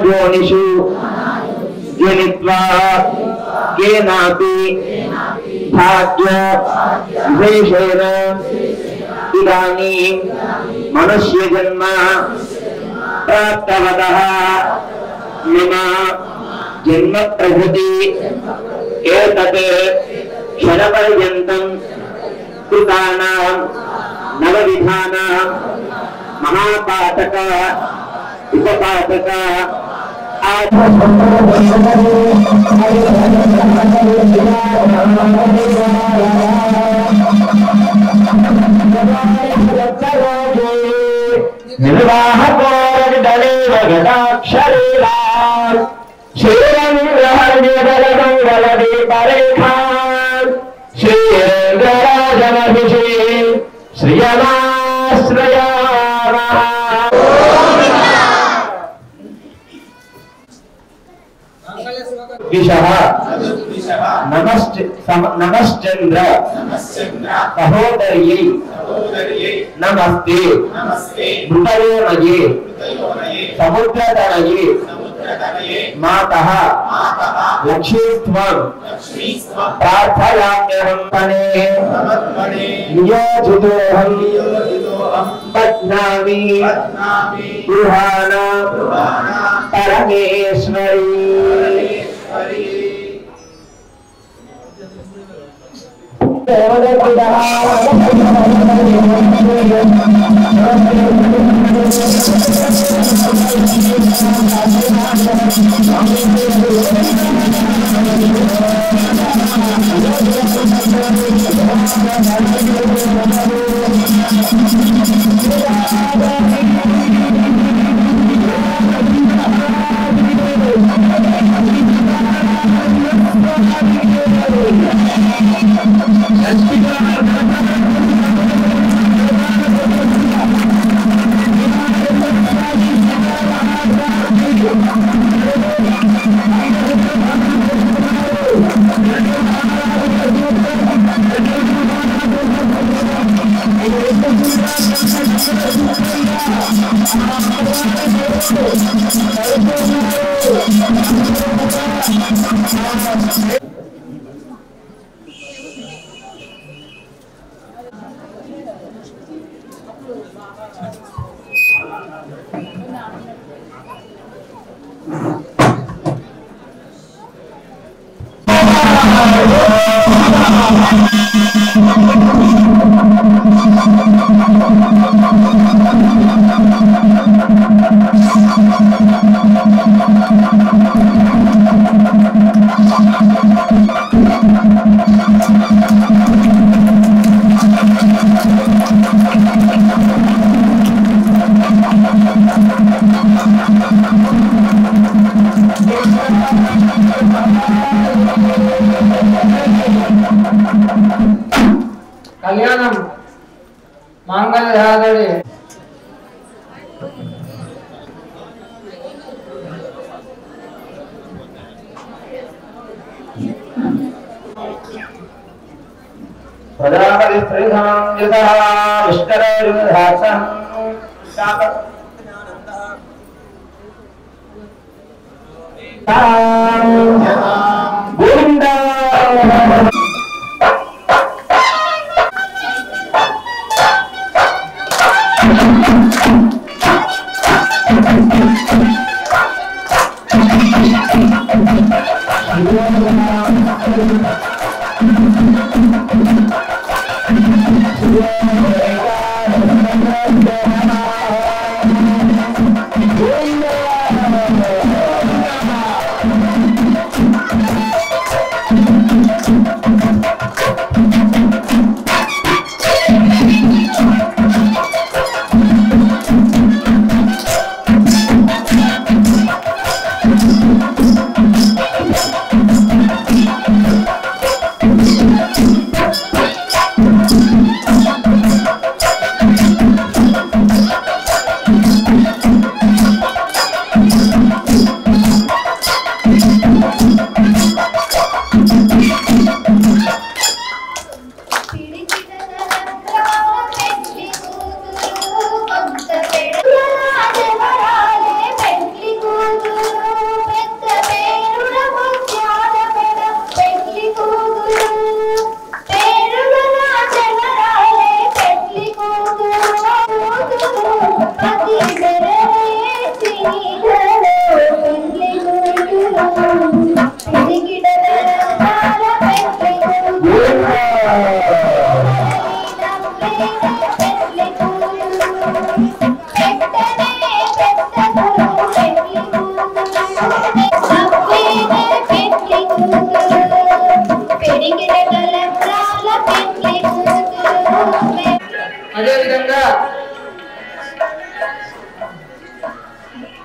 योनिषु जनित्वा केनापि भाग्य विशेषेण इदानीं मनुष्य जन्म प्राप्तवतः मम जन्म प्रभृति एतत् क्षणपर्यन्तं कृतानां नवविधानां महापातक उपपातक नमश्चंद्र सहोदर्यै नमस्ते मृतयोनये समुद्रतनये मातः लक्ष्मीस्त्वं प्रार्थयाम्यहं तने नियोजितोऽहं बध्नामि गृहाण परमेश्वरी कल्याणम मांगल्यधारणे प्रजापति स्त्रीधाम यतः विष्करेर्विधासं गोविंद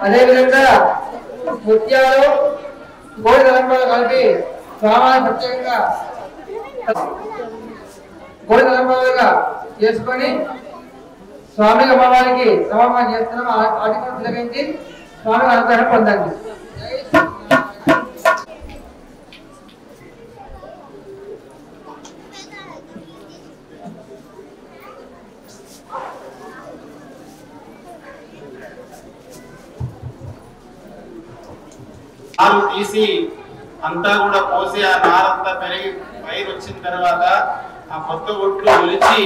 అదేవిధంగా ముత్యాలు గోడి తలంబ్రాలు కలిపి స్వామివారి ప్రత్యేకంగా గోడి తలంబ్రాలుగా చేసుకొని స్వామి అమ్మవారికి సమర్పణ చేస్తున్నాం. ఆటిని తిలకించి స్వామి అనుగ్రహం పొందండి. నారు తీసి అంతా కూడా పోసి ఆ నారంతా పెరిగి పైరు వచ్చిన తర్వాత ఆ కొత్త ఒట్లు ఒలిచి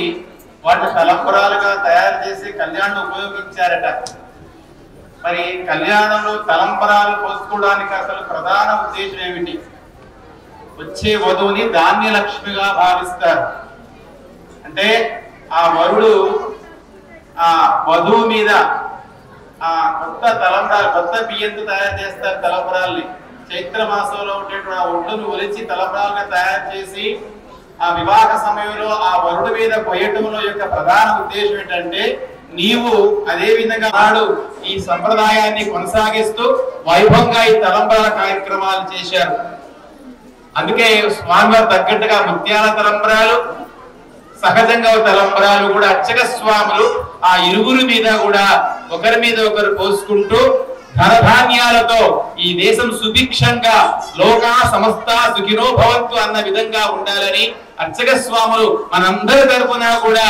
వాటిని తలంబరాలుగా తయారు చేసి కళ్యాణం ఉపయోగించారట. మరి కళ్యాణంలో తలంబరాలు పోసుకోవడానికి అసలు ప్రధాన ఉద్దేశం ఏమిటి? వచ్చే వధువుని ధాన్యలక్ష్మిగా భావిస్తారు. అంటే ఆ వరుడు ఆ వధువు మీద ఆ కొత్త తలంబరాలు, కొత్త బియ్యంతో తయారు చేస్తారు తలంబరాల్ని. చైత్ర మాసంలో ఉండేటువంటి ఆ ఒడ్డును ఒలిచి తలంబరాలుగా తయారు చేసి ఆ వివాహ సమయంలో ఆ వరుడు మీద కొయ్యటంలో యొక్క ప్రధాన ఉద్దేశం ఏంటంటే, నీవు అదే విధంగా నాడు ఈ సంప్రదాయాన్ని కొనసాగిస్తూ వైభవంగా ఈ తలంబరాల కార్యక్రమాలు చేశారు. అందుకే స్వామివారు తగ్గట్టుగా ముత్యాల తలంబరాలు, సహజంగా తలంబరాలు కూడా అర్చక స్వాములు ఆ ఇరువురి మీద కూడా ఒకరి మీద ఒకరు పోసుకుంటూ ధనధాన్యాలతో ఈ దేశం సుభిక్షంగా లోకా సమస్త సుఖినో భవంతు అన్న విధంగా ఉండాలని అర్చక స్వాములు మనందరి తరపున కూడా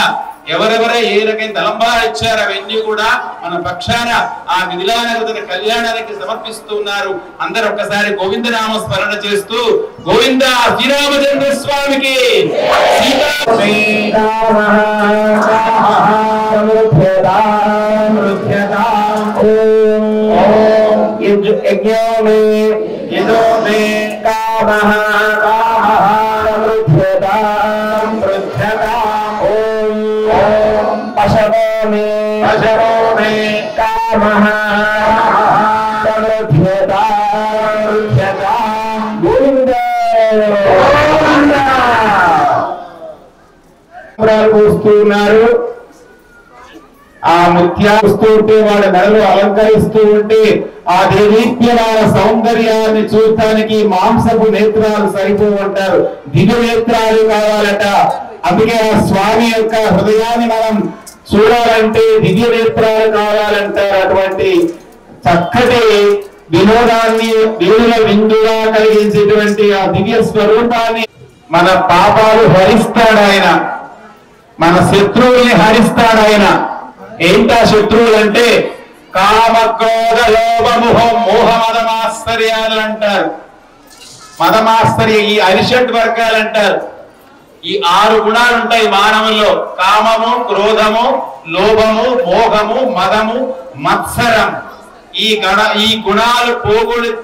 ఎవరెవరే ఏ రకమైన తలంబరాలు ఇచ్చారు అవన్నీ కూడా మన పక్షాన ఆ మిథిలానగర కళ్యాణానికి సమర్పిస్తూ ఉన్నారు. అందరూ ఒక్కసారి గోవిందనామ స్మరణ చేస్తూ గోవింద శ్రీరామచంద్ర స్వామికి పోస్తున్నారు. ఆ ముత్యాస్తూ ఉంటే వాడి మెడలు అలంకరిస్తూ ఉంటే ఆ దేదీప్యమాన సౌందర్యాన్ని చూడటానికి మాంసపు నేత్రాలు సరిపోమంటారు, దివ్య నేత్రాలు కావాలట. అందుకే ఆ స్వామి యొక్క హృదయాన్ని మనం చూడాలంటే దివ్య నేత్రాలు కావాలంటారు. అటువంటి చక్కటి వినోదాన్ని వీరుల విందుగా కలిగించేటువంటి ఆ దివ్య స్వరూపాన్ని మన పాపాలు హరిస్తాడు ఆయన, మన శత్రువుల్ని హరిస్తాడు ఆయన. ఏంటా శత్రువులు అంటే కామ క్రోధ లోభ మోహ మదమాశ్చర్యాలు అంటారు. మదమాశ్చర్య ఈ అరిషడ్ వర్గాలు అంటారు. ఈ 6 గుణాలు ఉంటాయి మానవుల్లో: కామము, క్రోధము, లోభము, మోహము, మదము, మత్సరం. ఈ గుణాలు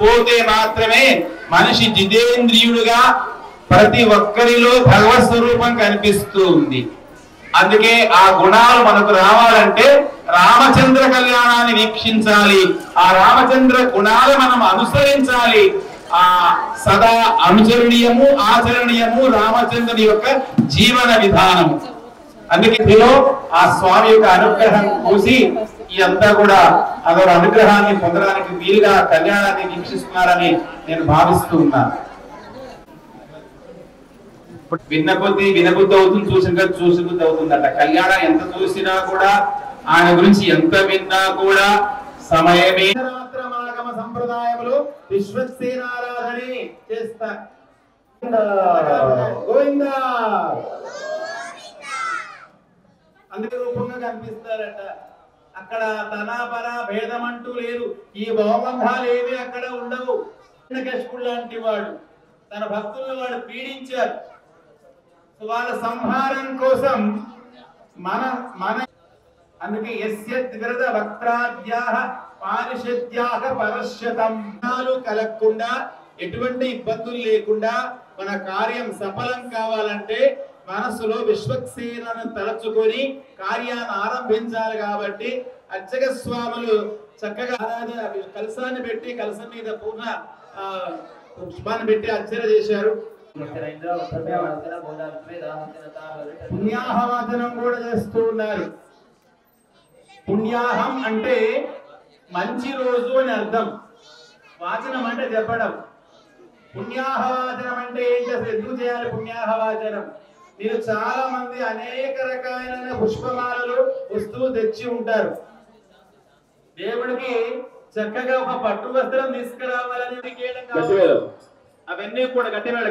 పోతే మాత్రమే మనిషి జితేంద్రియుడుగా ప్రతి ఒక్కరిలో భగవత్ స్వరూపం కనిపిస్తూ ఉంది. అందుకే ఆ గుణాలు మనకు రావాలంటే రామచంద్ర కళ్యాణాన్ని వీక్షించాలి. ఆ రామచంద్ర గుణాలు మనం అనుసరించాలి. ఆ సదా అనుచరణీయము ఆచరణీయము రామచంద్రుని యొక్క జీవన విధానము. అందుకే ఇందులో ఆ స్వామి యొక్క అనుగ్రహం చూసి ఇదంతా కూడా అదొక అనుగ్రహాన్ని పొందడానికి వీలుగా కళ్యాణాన్ని వీక్షిస్తున్నారని నేను భావిస్తూ ఉన్నాను. వినబుద్ధి అవుతుంది, చూసిబుద్ధి అవుతుందట. కళ్యాణం ఎంత చూసినా కూడా ఆయన గురించి ఎంత విన్నా కూడా సమయమే. సంప్రదాయములు విశ్వసేనారాధనే చేస్తారు. గోవింద అందుకే రూపంగా కనిపిస్తారట. అక్కడ తనాపర భేదం అంటూ లేదు. ఈ భవబంధాలు ఏవి అక్కడ ఉండవు. కృష్ణుడు లాంటి వాడు తన భక్తులను వాడు పీడించారు. వాళ్ళ సంహారం కోసం మన అందుకే యస్యద్విరద వక్త్రాద్యాః పారిషద్యాః పరశ్యతం కలగకుండా ఎటువంటి ఇబ్బందులు లేకుండా మన కార్యం సఫలం కావాలంటే మనసులో విశ్వక్సేనను తలచుకొని కార్యాన్ని ఆరంభించాలి. కాబట్టి అర్చక స్వాములు చక్కగా ఆరాధన కలశాన్ని పెట్టి కలశం మీద పూర్ణ పుష్పాన్ని పెట్టి అర్చన చేశారు. పుణ్యాహవాచనం కూడా చేస్తూ ఉన్నారు. పుణ్యాహం అంటే మంచి రోజు అని అర్థం. వాచనం అంటే చెప్పడం. పుణ్యాహవాచనం అంటే ఏంటి, అసలు ఎందుకు చేయాలి పుణ్యాహవాచనం? మీరు చాలా మంది అనేక రకాలైన పుష్పమాలలు వస్తువులు తెచ్చి ఉంటారు. దేవుడికి చక్కగా ఒక పట్టు వస్త్రం తీసుకురావాలని అవన్నీ కూడా గట్టివేళ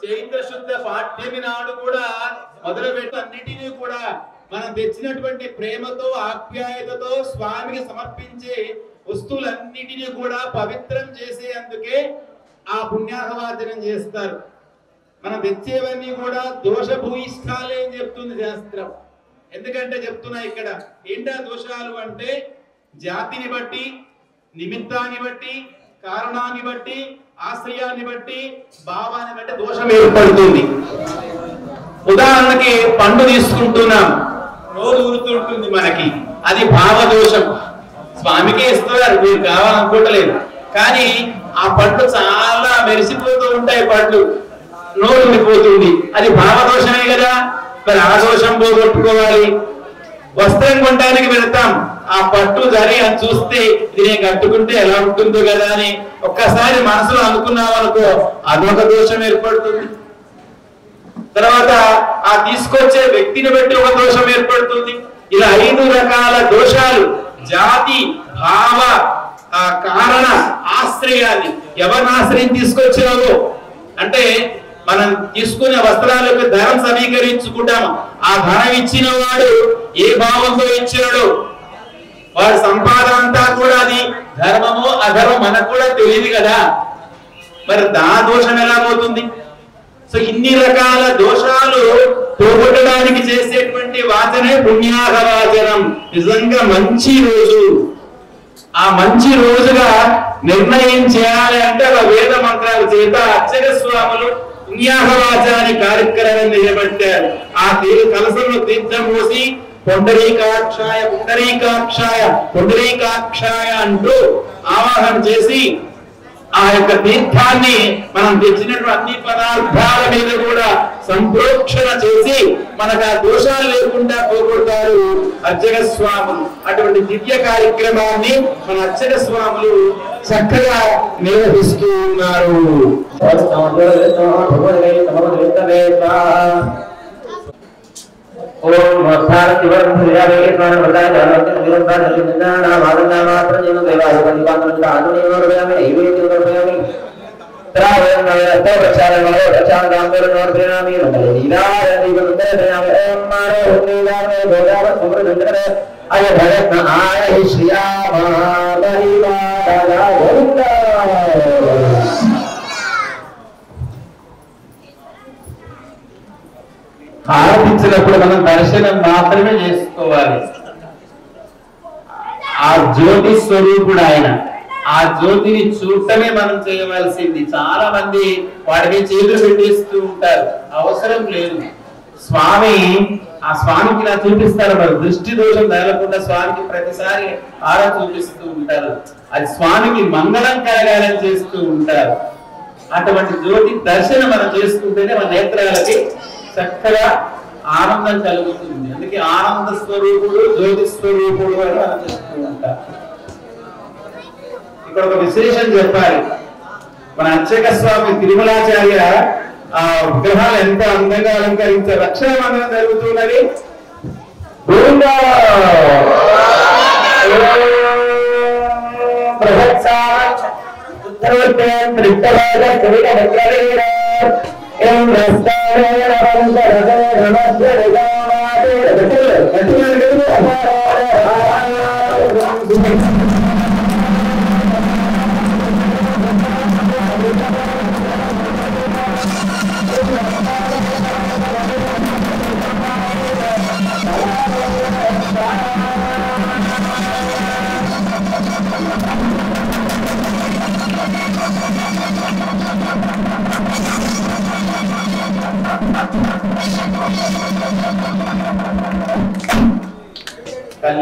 చైత్ర శుద్ధ పాఠ్యమి నాడు కూడా మొదలుపెట్టి అన్నిటినీ కూడా మనం తెచ్చినటువంటి ప్రేమతో ఆప్యాయతతో స్వామికి సమర్పించే వస్తువులన్నిటినీ కూడా పవిత్రం చేసేందుకే ఆ పుణ్యాహవాచనం చేస్తారు. మనం తెచ్చేవన్నీ కూడా దోషభూయిష్టాలే అని చెప్తుంది శాస్త్రం. ఎందుకంటే చెప్తున్నా ఇక్కడ ఏంటా దోషాలు అంటే జాతిని బట్టి, నిమిత్తాన్ని బట్టి, కారణాన్ని బట్టి, ఆశ్రయాన్ని బట్టి, భావాన్ని బట్టి దోషం ఏర్పడుతుంది. ఉదాహరణకి పండు తీసుకుంటున్నాం, రోజు ఊరుతుంటుంది మనకి, అది భావదోషం. స్వామికే ఇస్తున్నారు, మీరు కావాలనుకోవట్లేదు, కానీ ఆ పండ్లు చాలా మెరిసిపోతూ ఉంటాయి, పండ్లు నోరు ఉండిపోతుంది, అది భావదోషమే కదా. మరి ఆ దోషం పోగొట్టుకోవాలి. వస్త్రం కొనడానికి వెళ్తాం, ఆ పట్టు జరి అని చూస్తే ఇది నేను కట్టుకుంటే ఎలా ఉంటుందో కదా అని ఒక్కసారి మనసులో అనుకున్నాం అనుకో, అదొక దోషం ఏర్పడుతుంది. తర్వాత ఆ తీసుకొచ్చే వ్యక్తిని బట్టి ఒక దోషం ఏర్పడుతుంది. ఇలా 5 రకాల దోషాలు జాతి, భావ, కారణ, ఆశ్రయాన్ని. ఎవరిని ఆశ్రయం తీసుకొచ్చినావో అంటే మనం తీసుకునే వస్త్రాలకు ధనం సమీకరించుకుంటాము. ఆ ధనం ఇచ్చిన వాడు ఏ భావంతో ఇచ్చినాడు, వాడి సంపాదన అంతా కూడా అది ధర్మమో అధర్మం మనకు కూడా తెలియదు కదా. మరి దా దోషం ఎలా పోతుంది? సో ఇన్ని రకాల దోషాలు పోగొట్టడానికి చేసేటువంటి వాచనే పుణ్యాహ వాచనం. నిజంగా మంచి రోజు, ఆ మంచి రోజుగా నిర్ణయం చేయాలి అంటే ఆ వేద మంత్రాల చేత అర్చక స్వాములు పుణ్యాహవాచనాన్ని కార్యక్రమం చేపట్టారు. ఆ కలసంలో తీర్థం పోసి పొండరీకాక్షాయ పుండరీకాక్షాయ పుండరీకాక్షాయ అంటూ ఆవాహన చేసి ఆ యొక్క తీర్థాన్ని మనం తెచ్చినటువంటి అన్ని పదార్థాల మీద కూడా సంప్రోక్షణ చేసి మనకు ఆ దోషాలు లేకుండా పోగొడతారు అర్చక స్వాములు. అటువంటి దివ్య కార్యక్రమాన్ని మన అర్చక స్వాములు చక్కగా నిర్వహిస్తూ ఉన్నారు. ఓం మోక్షార్తి వర్ధయామి స్మరణవదాయ ధర్మతి నిరంతర మాదనా మాత్ర జీవ దేవాయ పండితాంత ఆదునియోర్యామి నైవేద్యం సమర్పయామి త్రావయం నయతే ప్రచారమో ప్రచారంగాంబర నోర్ప్రేనామి మండలే నీలాయ దీవనందరయామి ఓం మారే హునిలామే భోగావ సుమృతంద్రే అయ భరత్న ఆయ శ్రీయామ బలివాదల గోవింద. ఆరాధించినప్పుడు మనం దర్శనం మాత్రమే చేసుకోవాలి. ఆ జ్యోతి స్వరూపుడు ఆయన, ఆ జ్యోతిని చూడటమే మనం చేయవలసింది. చాలా మంది వాటికి చేతులు పెట్టేస్తూ ఉంటారు, అవసరం లేదు. స్వామి ఆ స్వామికి ఇలా చూపిస్తారు. మరి దృష్టి దోషం తగలకుండా స్వామికి ప్రతిసారి ఆరా చూపిస్తూ ఉంటారు. అది స్వామికి మంగళం కలగాలని చేస్తూ ఉంటారు. అటువంటి జ్యోతి దర్శనం మనం చేసుకుంటేనే మన నేత్రాలకి చక్కగా ఆనందం కలుగుతుంది. అందుకే ఆనంద స్వరూపుడు జ్యోతి స్వరూపుడు అని మనం చెప్తూ ఉంటారు. ఇక్కడ ఒక విశేషం చెప్పాలి. మన అర్చక స్వామి తిరుమలాచార్య ఆ విగ్రహాలు ఎంత అందంగా అలంకరించారు. రక్షాబంధనం జరుగుతున్నది.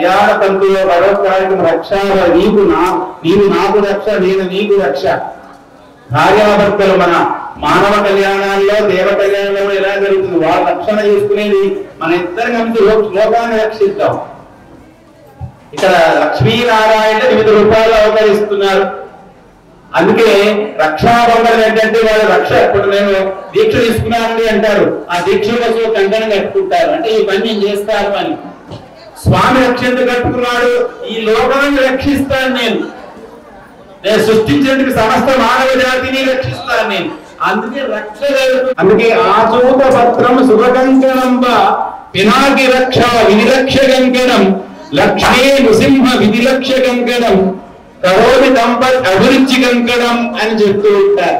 కళ్యాణ తంతులో పరోక్షానికి రక్ష, నీవు నాకు రక్ష, నేను నీకు రక్ష. భార్యాభర్తలు మన మానవ కళ్యాణాల్లో దేవ కళ్యాణంలో ఎలా జరుగుతుంది, వాళ్ళ రక్షణ చేసుకునేది మన ఇద్దరు కలిసి లోకాన్ని రక్షిద్దాం. ఇక్కడ లక్ష్మీనారాయణ వివిధ రూపాల్లో అవతరిస్తున్నారు. అందుకే రక్షాబంధనం ఏంటంటే వాళ్ళు రక్ష. ఇప్పుడు నేను దీక్ష తీసుకున్నానండి అంటారు, ఆ దీక్ష కోసం కంకణం కట్టుకుంటారు, అంటే ఈ పని నేను చేస్తాను అని. స్వామి రక్ష ఎందుకు కట్టుకున్నాడు? ఈ లోకాన్ని రక్షిస్తాను నేను సృష్టించేందుకు సమస్త మానవ జాతిని రక్షిస్తాను నేను. అందుకే రక్ష. అందుకే ఆచూత పత్రం శుభకంకణంబ పినాకి రక్ష వినిరక్ష కంకణం లక్ష్మీ నృసింహ విధిలక్ష కంకణం కరోమి దంపత్ అభిరుచి కంకణం అని చెప్తూ ఉంటారు.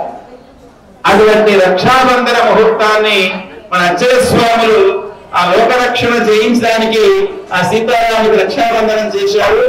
అటువంటి రక్షాబంధన ముహూర్తాన్ని మన అచ్చల స్వాములు ఆ లోకరక్షణ చేయించడానికి ఆ సీతారాముడికి రక్షాబంధనం చేశారు.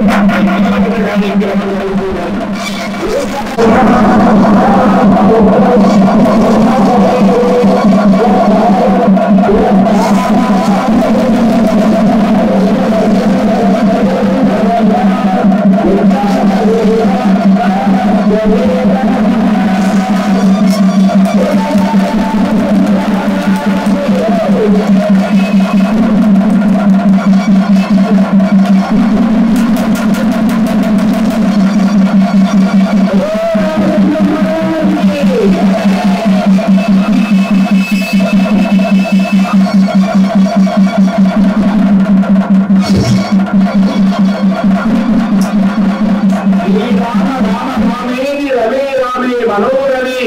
మనోరమి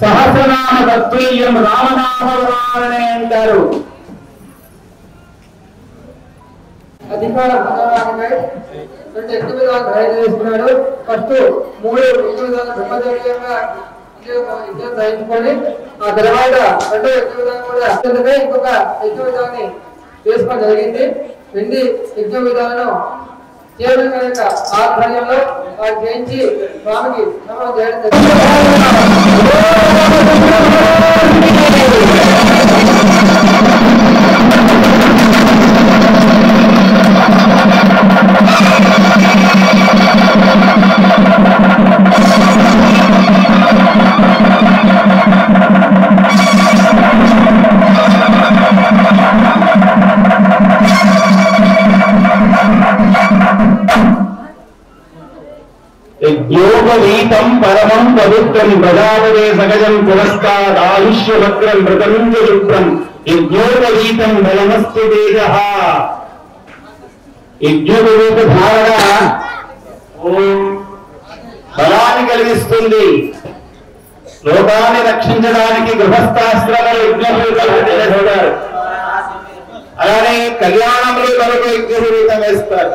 సహస్రనామ తత్తుల్యం రామనామవరాణే అంటారు. అధికారం రెండు ఎక్కువ విధాలు ప్రయత్నిస్తున్నాడు. ఫస్ట్ 3 ఎక్కువ విధాలు బ్రహ్మదేవుడిగా గ్రహించుకొని ఆ తర్వాత రెండో ఎక్కువ విధానం కూడా ఇంకొక ఎక్కువ విధాన్ని చేసుకోవడం జరిగింది. 2 ఎక్కువ విధాలను చేయడం యొక్క ఆధ్వర్యంలో వారు చేయించి స్వామికి నమస్కారం చేయడం జరిగింది. యజ్ఞోపవీతం పరమం పవిత్రం ప్రజాపదే సగజం పురస్కారాయుష్యవక్రం మృతమింద్రయుక్తం యజ్ఞోపవీతం బలమస్తు తేజః. యజ్ఞోపవీత ధారణ బలాన్ని కలిగిస్తుంది. లోకాన్ని రక్షించడానికి గృహస్థాశ్రమ యజ్ఞోపవీతాలు చేస్తారు. అలానే కళ్యాణంలో మనకు యజ్ఞోపవీతం వేస్తారు.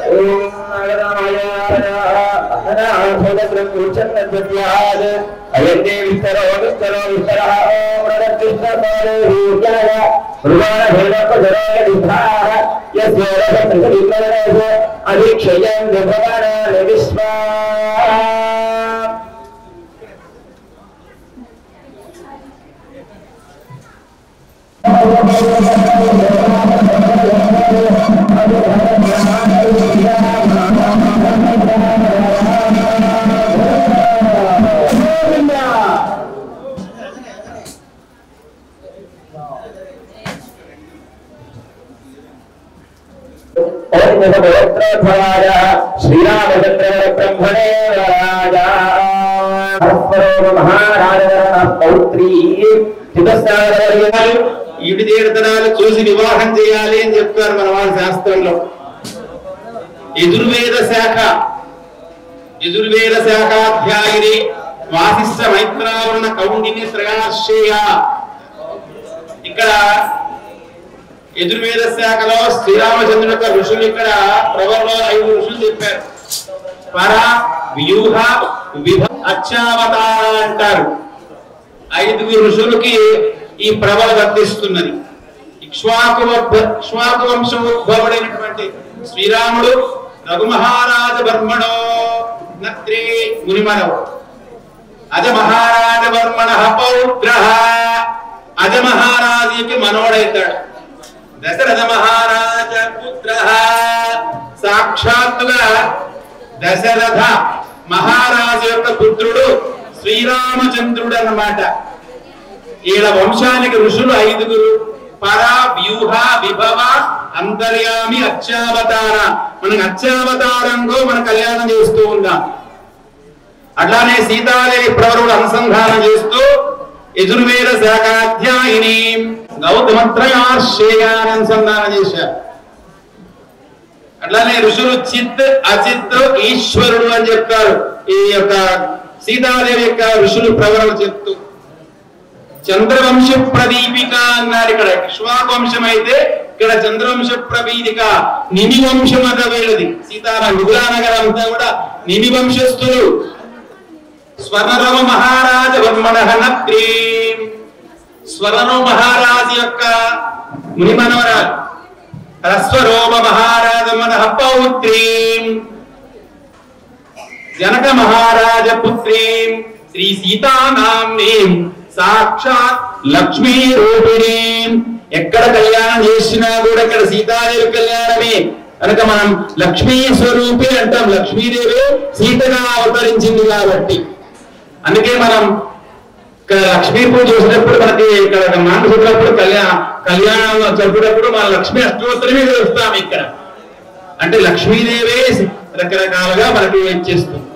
శ్రీరామచంద్ర బ్రహ్మణే రాజా పౌత్రీ ఈటి తీర్థనాలు చూసి వివాహం చేయాలి అని చెప్తారు మన వాళ్ళ శాస్త్రంలో. యజుర్వేద శాఖాధ్యాయిని వాసిష్ఠ మైత్రావరణ కౌండిని శ్రేయాశ్రేయ. ఇక్కడ యజుర్వేద శాఖలో శ్రీరామచంద్రుని యొక్క ఋషులు ఇక్కడ ప్రవరంలో 5 ఋషులు చెప్పారు. పర వ్యూహ విభ అచ్చావతార అంటారు. 5 ఋషులకి ఈ ప్రబల వర్తిస్తున్నది. ఇక్ష్వాకు వంశోద్భవుడైనటువంటి శ్రీరాముడు రఘుమహారాజ బర్మణో నత్రే మునిమనవు అజ మహారాజ బర్మణ పౌత్ర. అజ మహారాజుకి మనోడైతాడు. దశరథ మహారాజ పుత్ర సాక్షాత్తుగా దశరథ మహారాజు యొక్క పుత్రుడు శ్రీరామచంద్రుడు అన్నమాట. ఈయన వంశానికి ఋషులు 5 పర వ్యూహ విభవ అంతర్యామి అర్చావతార. మనకు అర్చావతారంలో మన కళ్యాణం చేస్తూ ఉన్నాం. అట్లానే సీతాదేవి ప్రవరుడు అనుసంధానం చేస్తూ యజుర్వేద శాఖాధ్యాయిని గౌతమత్రయాశ్రేయాన్ని అనుసంధానం చేశారు. అట్లానే ఋషులు చిత్ అచిత్ ఈశ్వరుడు అని చెప్తారు. ఈ యొక్క సీతాదేవి యొక్క ఋషులు ప్రవరులు చెప్తూ చంద్రవంశ ప్రదీపిక అన్నారు. ఇక్కడ ఇక్ష్వాకు అయితే ఇక్కడ చంద్రవంశ ప్రదీపిక నిమి వంశం అద వీళ్ళది. సీతారాం విదురానగర్ అంతా కూడా నిమి వంశస్థులు. స్వర్ణరవ మహారాజ వర్మణహనత్రీ స్వర్ణరవ మహారాజు యొక్క ముని మనవరాలు. రస్వరోమ మహారాజ మనః పౌత్రీ జనక మహారాజ పుత్రీ శ్రీ సీతానామ్ని సాక్షాత్ లక్ష్మీ రూపిణి. ఎక్కడ కళ్యాణం చేసినా కూడా ఇక్కడ సీతాదేవి కళ్యాణమే కనుక మనం లక్ష్మీ స్వరూపి అంటాం. లక్ష్మీదేవి సీతగా అవతరించింది కాబట్టి అందుకే మనం ఇక్కడ లక్ష్మీ పూజ చేసినప్పుడు మనకి ఇక్కడ మానసినప్పుడు కళ్యాణం చెప్పినప్పుడు మన లక్ష్మీ అష్టోత్తరమే చూస్తాం. ఇక్కడ అంటే లక్ష్మీదేవే రకరకాలుగా మనకి ఇచ్చేస్తుంది.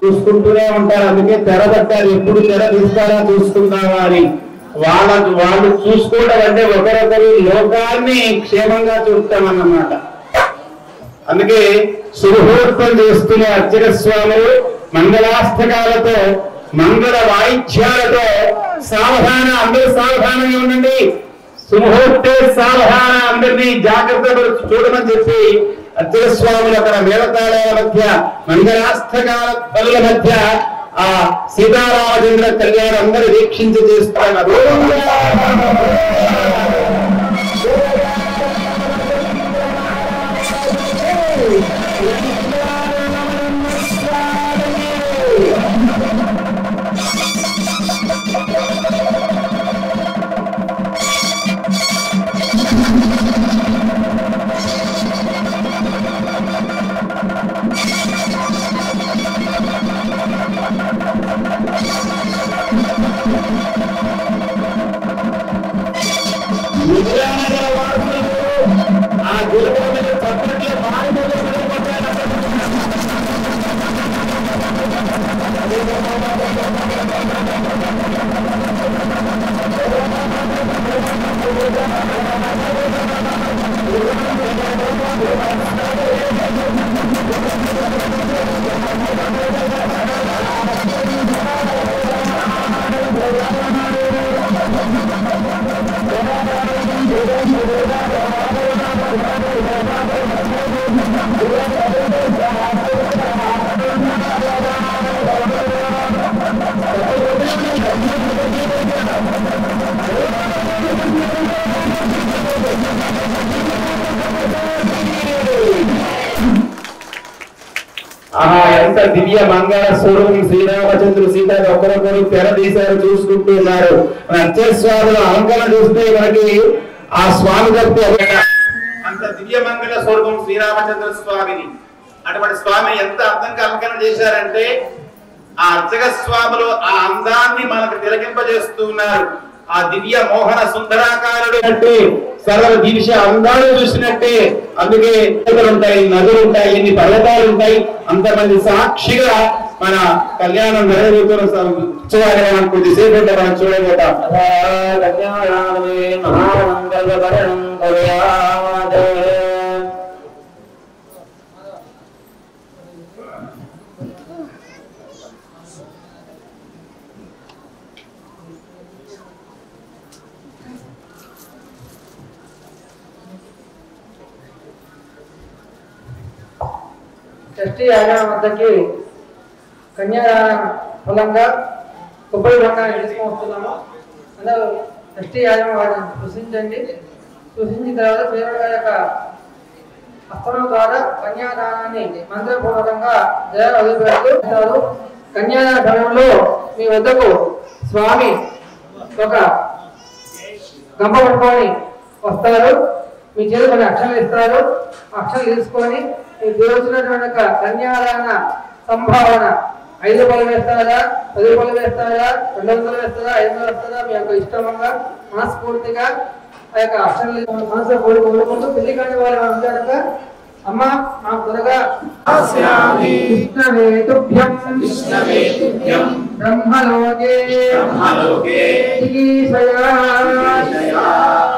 చూసుకుంటూనే ఉంటారు. అందుకే తెర పట్టారు. ఎప్పుడు తెర తీస్తారా చూసుకుందామా అని. వాళ్ళు చూసుకోవడం అంటే ఒకరొకరు లోకాన్ని క్షేమంగా చూస్తామన్నమాట. అందుకే సుముహూర్తం చేస్తున్న అర్చక స్వాములు మంగళాస్తకాలతో మంగళ వాయిద్యాలతో సావధాన, అందరూ సావధానంగా ఉండండి, సుముహూర్తే సావధాన, అందరినీ జాగ్రత్తగా చూడమని చెప్పి అర్చక స్వాములు అక్కడ మేళతాళాల మధ్య మంగళాస్తకాల పనుల మధ్య ఆ సీతారామచంద్ర కళ్యాణం అందరూ వీక్షించి చేస్తున్నారు. ఆ గురువు మీద చప్పట్లు ఎంత దివ్య మంగళ స్వరూపం శ్రీరామచంద్రుడు సీతని ఒకరొకరు తెర తీశారు, చూసుకుంటూ ఉన్నారు. మన అర్చక స్వాముల అలంకరణ చూస్తే మనకి ఆ స్వామి తప్ప అంత దివ్య మంగళ స్వరూపం శ్రీరామచంద్ర స్వామిని. అటువంటి స్వామి ఎంత అందంగా అలంకరణ చేశారంటే ఆ అర్చక స్వాములు ఆ అందాన్ని మనకు తిలకింపజేస్తూ ఉన్నారు. ఆ దివ్య మోహన సుందరాకారుడు అంటే సర్వ దీర్ష అందాలు చూసినట్టే. అందుకే ఉంటాయి, నదులు ఉంటాయి, ఎన్ని పర్వతాలు ఉంటాయి, అంతమంది సాక్షిగా మన కళ్యాణం నెరవేరుతున్న ఉత్సవాన్ని మనం కొద్దిసేపు ఉంటే మనం చూడబోతాం. షష్ఠీ యాగం వద్దకి కన్యాదాన ఫలంగా కొబ్బరి బండాన్ని తీసుకొని వస్తున్నాము. అందరూ షష్ఠీ యాగం వారిని సృష్టించండి. సృష్టించిన తర్వాత దేవుడి యొక్క హస్తం ద్వారా కన్యాదానాన్ని మంత్రపూర్వకంగా జయాలు వదిలిపెడుతూ కన్యాదాన సమయంలో మీ వద్దకు స్వామి ఒక గంప పట్టుకొని వస్తారు. మీ చేతి కొన్ని అక్షరాలు ఇస్తారు. అక్షరాలు తీసుకొని దేవుడినటువంటి కన్యాదాన సంభావన 5 రూపాయలు వేస్తారా, 10 రూపాయలు వేస్తారా, 200 వేస్తారా, 500 వేస్తారా, మీ యొక్క ఇష్టంగా మనస్ఫూర్తిగా ఆ యొక్క అక్షరాలు మనసు కోరుకుంటూ పెళ్లి కాని వారు ఉంటారు. అమ్మ నాకు త్వరగా బ్రహ్మలోకే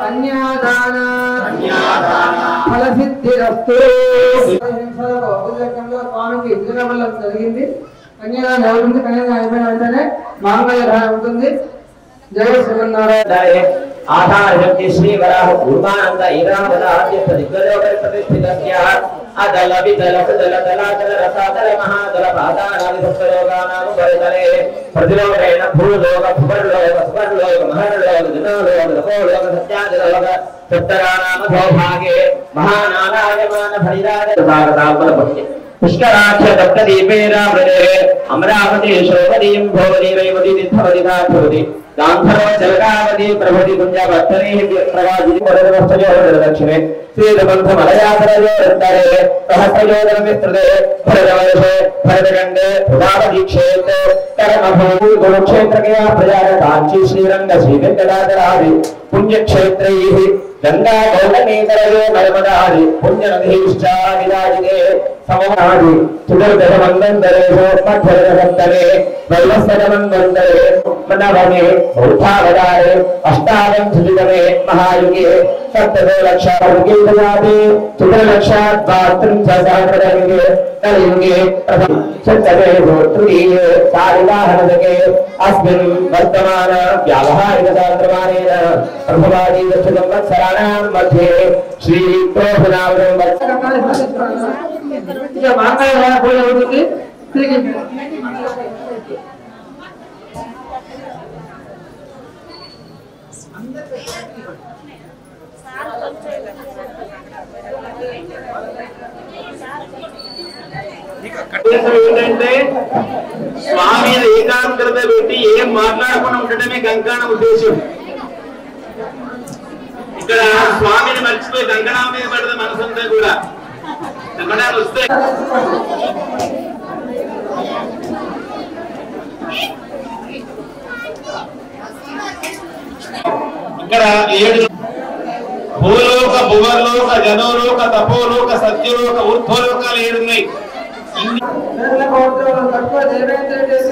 కన్యాదాన ఫలసిద్ధిరస్తు. స్వామికి ఎదురుగమలం జరిగింది. కన్యాదానం అవుతుంది. కన్యాదానం అయిపోయిన వెంటనే మాంగళ్యధారణ ఉంటుంది. జయ శ్రీమన్నారాయణ. ఆధారశక్తి శ్రీవరాహ పూర్వానంద ఈరావదాద్య దిగ్గజోగ ప్రతిష్ఠితస్య అదల విదల సుదల దళాచల రసాదల మహాదల పాదానాది సప్తలోకానాము పరితలే ప్రతిలోకేన భూలోక భువర్లోక సువర్లోక మహర్లోక దినోలోక లోకోలోక సత్యాదిలోక సప్తరానామ సౌభాగే మహానారాయమాన భైరాజ సాగతాపల భక్తి పుష్కరాక్ష దత్తదీపేరామృతే అమరావతి శోభదీం భోవతి రేవతి తీర్థవతిదాభవతి గాంధర్వ జలగావతి ప్రభతి పుణ్యవర్తనే ప్రవాజిని వరదవస్తయోదర దక్షిణే శ్రీరబంధ మలయాతరయోరంతరే సహస్రయోదర విస్తృతే భరతవర్షే భరతఖండే ఉదావదీక్షేతే కర్మభూమి కురుక్షేత్రకయా ప్రజాన కాంచీ శ్రీరంగ శ్రీ వెంకటాచలాది పుణ్యక్షేత్రైః గంగా గౌతమీతరయో నర్మదాది పుణ్యనదీశ్చ విరాజితే సమనాది చతుర్దశ మందంతరేషు మధ్యదశ సంతరే వైవస్వత మందంతరే నవమే बौद्धावतारे अष्टाविंशतितमे महायुगे सप्तदशलक्षायुगे ददाति चतुर्लक्षात्रिंशत्सहस्रयुगे कलियुगे सप्तमे तृतीये सारिवाहनदके अस्मिन् वर्तमान व्यावहारिकशास्त्रमानेन प्रथमादिदशसंवत्सराणां मध्ये श्री प्रभुनामं ఇక మాంగళ్య పూజ అవుతుంది. తిరిగి ఏంటంటే స్వామి ఏకాగ్రత పెట్టి ఏం మాట్లాడకుండా ఉండటమే కంకణ ఉద్దేశం. ఇక్కడ స్వామిని మర్చిపోయి కంకణం మీద పడితే మనసంతా కూడా కంకణాలు వస్తాయి. ఇక్కడ 7 భూలోక భువర్లోక జనోలోక తపోలోక సత్యలోక ఊర్ధ్వలోకాలు 7 ఉన్నాయి.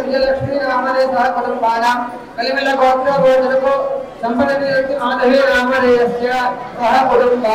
విజయలక్ష్మీ రామదే సహ కుటుంబానాం కలిమిల గోత్ర గోత్రకు సంపద మాధవీ రామదేయస్య సహ కుటుంబ